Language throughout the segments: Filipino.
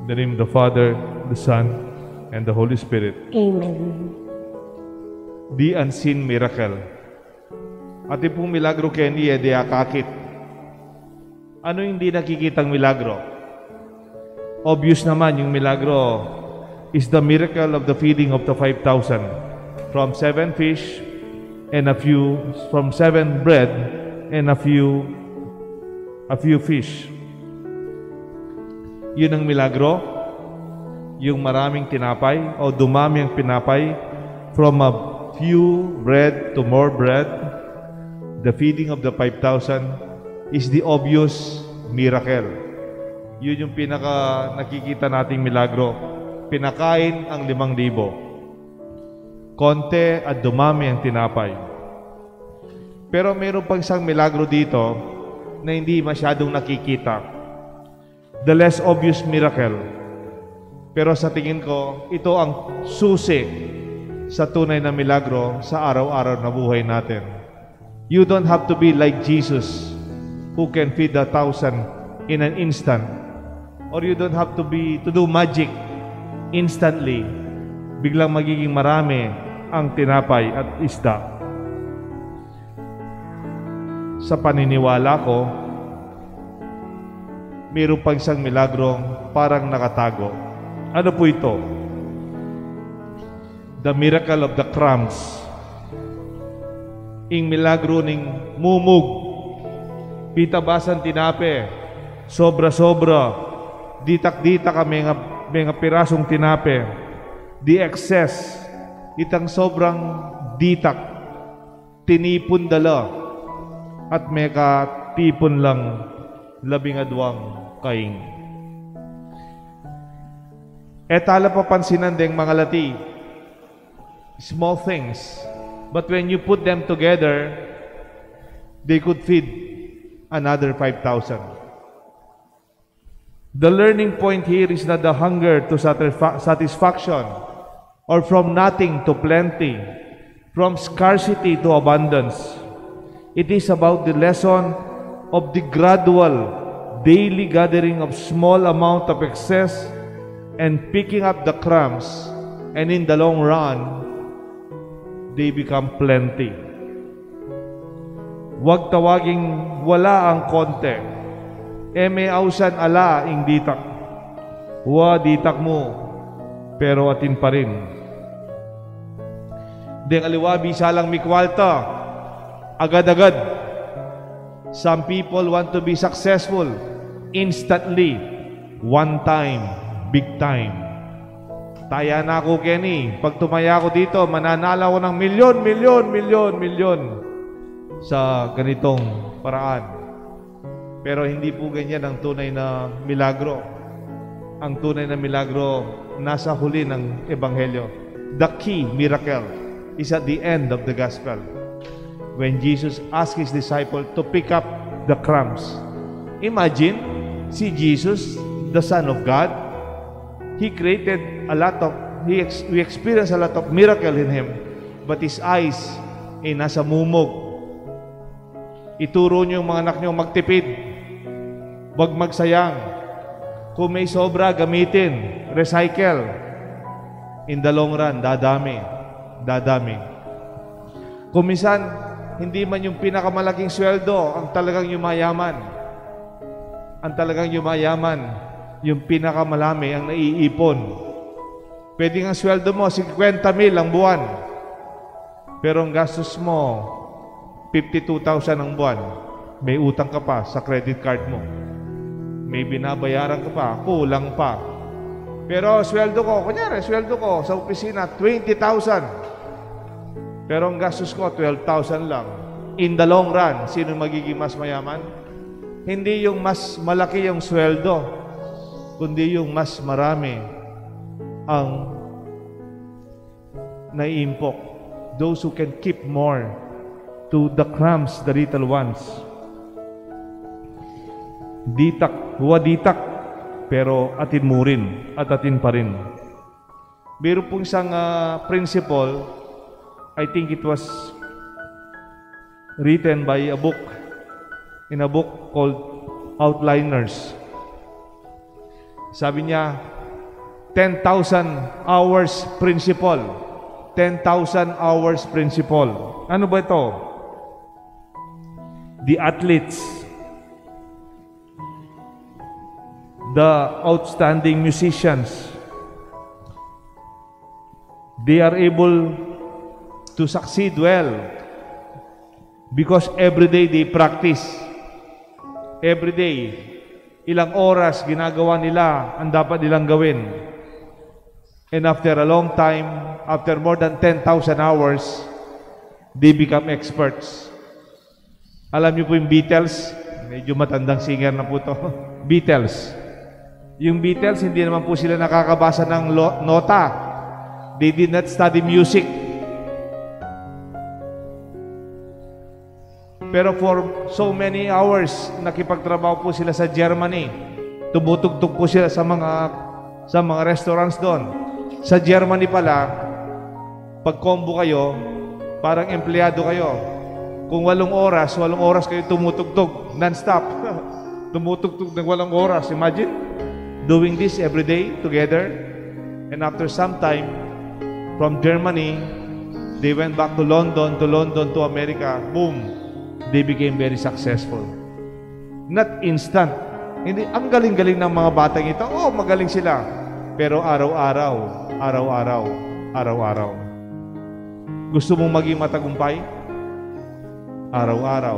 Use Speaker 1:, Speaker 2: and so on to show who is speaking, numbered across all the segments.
Speaker 1: In the name of the Father, the Son, and the Holy Spirit.
Speaker 2: Amen.
Speaker 1: The unseen miracle. Ating pong milagro, Kenny, di akakit. Ano hindi nakikitang milagro? Obvious naman yung milagro is the miracle of the feeding of the 5,000 from 7 fish and from 7 bread and a few fish. Yun ang milagro, yung maraming tinapay o dumami ang pinapay from a few bread to more bread. The feeding of the 5,000 is the obvious miracle. Yun yung pinaka nakikita nating milagro. Pinakain ang 5,000. Konti at dumami ang tinapay. Pero mayroon pang isang milagro dito na hindi masyadong nakikita. The less obvious miracle. Pero sa tingin ko, ito ang susi sa tunay na milagro sa araw-araw na buhay natin. You don't have to be like Jesus who can feed 1,000 in an instant. Or you don't have to do magic instantly. Biglang magiging marami ang tinapay at isda. Sa paniniwala ko, mayroon pang isang milagrong parang nakatago. Ano po ito? The miracle of the crumbs. Ing milagro ning mumug. Pitabasan tinape. Sobra-sobra. Ditak-dita ka mga pirasong tinape. The excess. Itang sobrang ditak. Tinipon dala. At may katipon lang 12 kaing. Tala papansinan ding mga lati. Small things. But when you put them together, they could feed another 5,000. The learning point here is not the hunger to satisfaction or from nothing to plenty, from scarcity to abundance. It is about the lesson of the gradual daily gathering of small amount of excess and picking up the crumbs, and in the long run, they become plenty. Huwag tawaging wala ang konti. May ausan ala ing ditak. Huwa ditak mo, pero atin pa rin. Deng aliwabi salang mikwalta. Agad-agad. Some people want to be successful instantly. One time, big time. Taya na ako, Kenny. Pag tumaya ako dito, mananala ko ng milyon sa ganitong paraan. Pero hindi po ganyan ang tunay na milagro. Ang tunay na milagro nasa huli ng Ebanghelyo. The key miracle is at the end of the gospel. When Jesus asked His disciple to pick up the crumbs. Imagine, si Jesus, the Son of God, He created a lot of, we experienced a lot of miracle in Him, but His eyes ay nasa mumog. Ituro niyo yung mga anak niyo magtipid. Huwag magsayang. Kung may sobra, gamitin. Recycle. In the long run, dadami. Kung minsan, hindi man yung pinakamalaking sweldo ang talagang yumayaman. Ang talagang yumayaman, yung pinakamalami ang naiipon. Pwede nga sweldo mo, 50,000 ang buwan. Pero ang gastos mo, 52,000 ang buwan. May utang ka pa sa credit card mo. May binabayaran ka pa, kulang pa. Pero sweldo ko, kunyari, sweldo ko sa opisina, 20,000. Pero ang gastos ko, 12,000 lang. In the long run, sino magiging mas mayaman? Hindi yung mas malaki yung sweldo, kundi yung mas marami ang naiimpok. Those who can keep more to the crumbs, the little ones. Ditak, huwa ditak, pero atin mo rin at atin pa rin. Meron pong isang principle, I think it was written by in a book called Outliners. Sabi niya, 10,000 hours principle. 10,000 hours principle. Ano ba ito? The athletes, the outstanding musicians, they are able to succeed well because every day they practice. Every day, ilang oras ginagawa nila ang dapat nilang gawin. And after a long time, after more than 10,000 hours, they become experts. Alam niyo po yung Beatles? Medyo matandang singer na po to. Beatles. Yung Beatles, hindi naman po sila nakakabasa ng nota. They did not study music. Pero for so many hours, nakipagtrabaho po sila sa Germany. Tumutugtog po sila sa mga restaurants doon. Sa Germany pala, pag combo kayo, parang empleyado kayo. Kung 8 oras kayo tumutugtog, non-stop. Tumutugtog ng 8 oras. Imagine, doing this every day together. And after some time, from Germany, they went back to London, to America. Boom! They became very successful. Not instant. Hindi, ang galing-galing ng mga batang ito. Oh, magaling sila. Pero araw-araw. Gusto mong maging matagumpay? Araw-araw.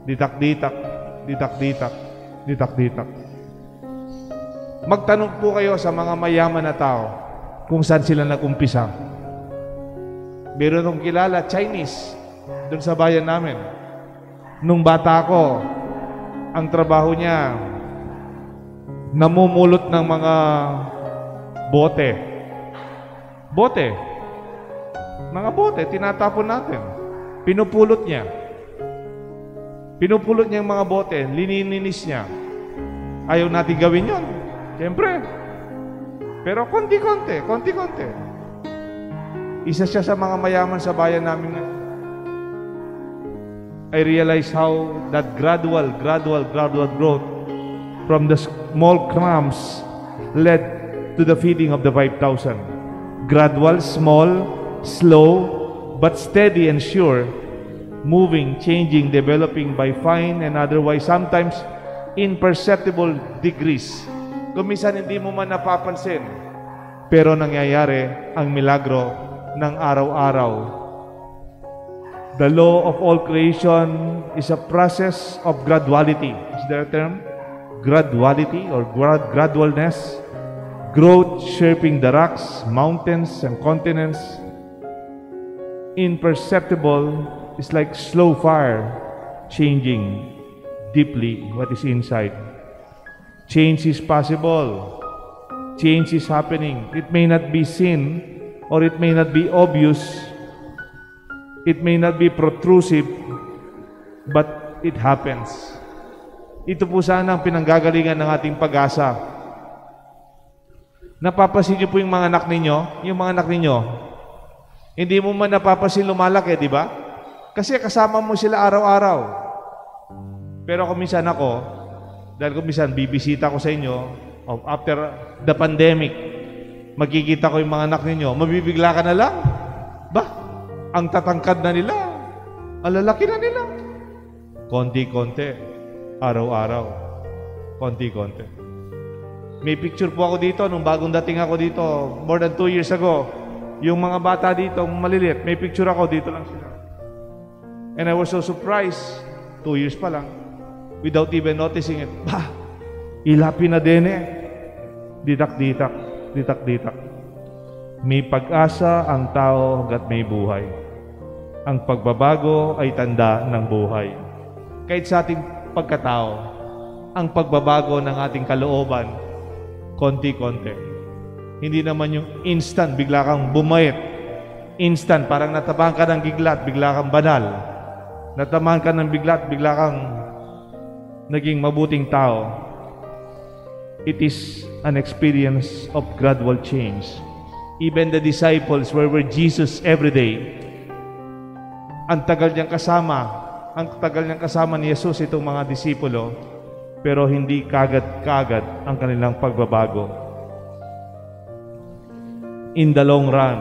Speaker 1: Ditak-ditak. Magtanong po kayo sa mga mayaman na tao kung saan sila nag-umpisa. Meron akong kilala, Chinese, doon sa bayan namin. Nung bata ko, ang trabaho niya, namumulot ng mga bote. Mga bote, tinatapon natin. Pinupulot niya yung mga bote, linininis niya. Ayaw natin gawin yun. Siyempre. Pero konti-konti. Isa siya sa mga mayaman sa bayan namin. I realize how that gradual growth from the small crumbs led to the feeding of the 5,000. Gradual, small, slow, but steady and sure, moving, changing, developing by fine and otherwise sometimes imperceptible degrees. Kung minsan hindi mo man napapansin, pero nangyayari ang milagro ng araw-araw. The law of all creation is a process of graduality. Is there a term? Graduality or gradualness. Growth shaping the rocks, mountains, and continents. Imperceptible is like slow fire changing deeply what is inside. Change is possible. Change is happening. It may not be seen or it may not be obvious. It may not be protrusive, but it happens. Ito po sana ang pinanggagalingan ng ating pag-asa. Napapansin niyo po yung mga anak ninyo? Yung mga anak ninyo, hindi mo man napapansin lumalaki, di ba? Kasi kasama mo sila araw-araw. Pero kung minsan ako, dahil kung minsan bibisita ko sa inyo, after the pandemic, magkikita ko yung mga anak ninyo, mabibigla ka na lang. Ba? Ang tatangkad na nila, ang lalaki na nila. Konti-konti, araw-araw, konti-konti. May picture po ako dito, nung bagong dating ako dito, more than 2 years ago, yung mga bata dito, malilit, may picture ako, dito lang sila. And I was so surprised, 2 years pa lang, without even noticing it. Bah! Ilapi na din eh. Ditak-ditak. May pag-asa ang tao hanggat may buhay. Ang pagbabago ay tanda ng buhay. Kahit sa ating pagkatao, ang pagbabago ng ating kalooban, konti-konti. Hindi naman yung instant, bigla kang bumait. Instant, parang natabahan ka ng giglat, bigla kang banal. Natabahan ka ng biglat, bigla kang naging mabuting tao. It is an experience of gradual change. Even the disciples were with Jesus every day. Ang tagal niyang kasama ni Jesus itong mga disipulo. pero hindi kagad-kagad ang kanilang pagbabago. In the long run,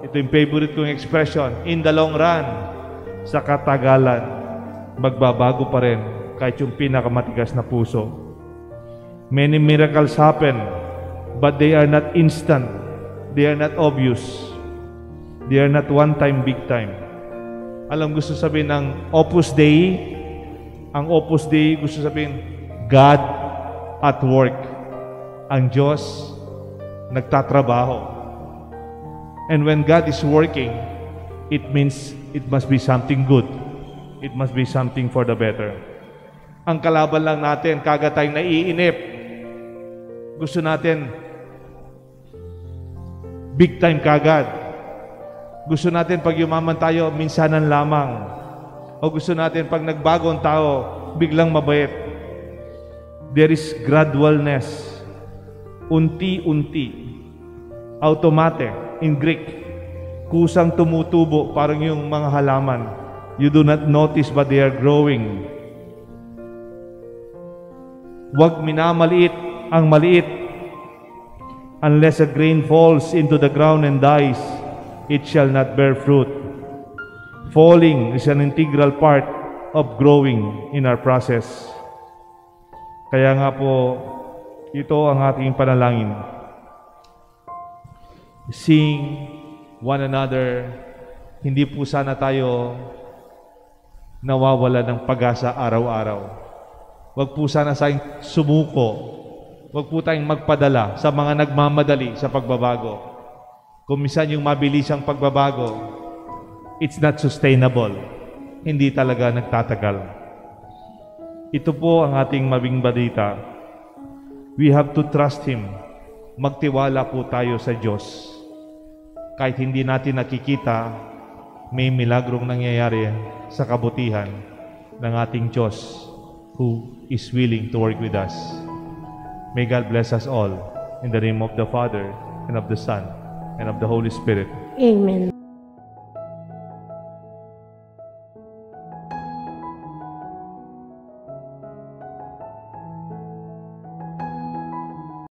Speaker 1: ito yung favorite kong expression, in the long run, sa katagalan, magbabago pa rin kahit yung pinakamatigas na puso. Many miracles happen, but they are not instant. They are not obvious. They are not one time, big time. Alam gusto sabihin ng Opus Dei? Ang Opus Dei gusto sabihin, God at work. Ang Diyos nagtatrabaho. And when God is working, it means it must be something good. It must be something for the better. Ang kalaban lang natin, kagad tayong naiinip. Gusto natin big time kagad. Gusto natin pag yumaman tayo, minsanan lamang. O gusto natin pag nagbago ang tao, biglang mabait. There is gradualness. Unti-unti. Automatic. In Greek, kusang tumutubo, parang yung mga halaman. You do not notice but they are growing. Huwag minamaliit ang maliit. Unless a grain falls into the ground and dies, it shall not bear fruit. Falling is an integral part of growing in our process. Kaya nga po, ito ang ating panalangin. Seeing one another, hindi po sana tayo nawawala ng pag-asa araw-araw. Huwag po sana tayong sumuko. Huwag po tayong magpadala sa mga nagmamadali sa pagbabago. Kung minsan yung mabilisang pagbabago, it's not sustainable. Hindi talaga nagtatagal. Ito po ang ating mabing balita. We have to trust Him. Magtiwala po tayo sa Diyos. Kahit hindi natin nakikita, may milagrong nangyayari sa kabutihan ng ating Diyos who is willing to work with us. May God bless us all in the name of the Father and of the Son and of the Holy Spirit.
Speaker 2: Amen.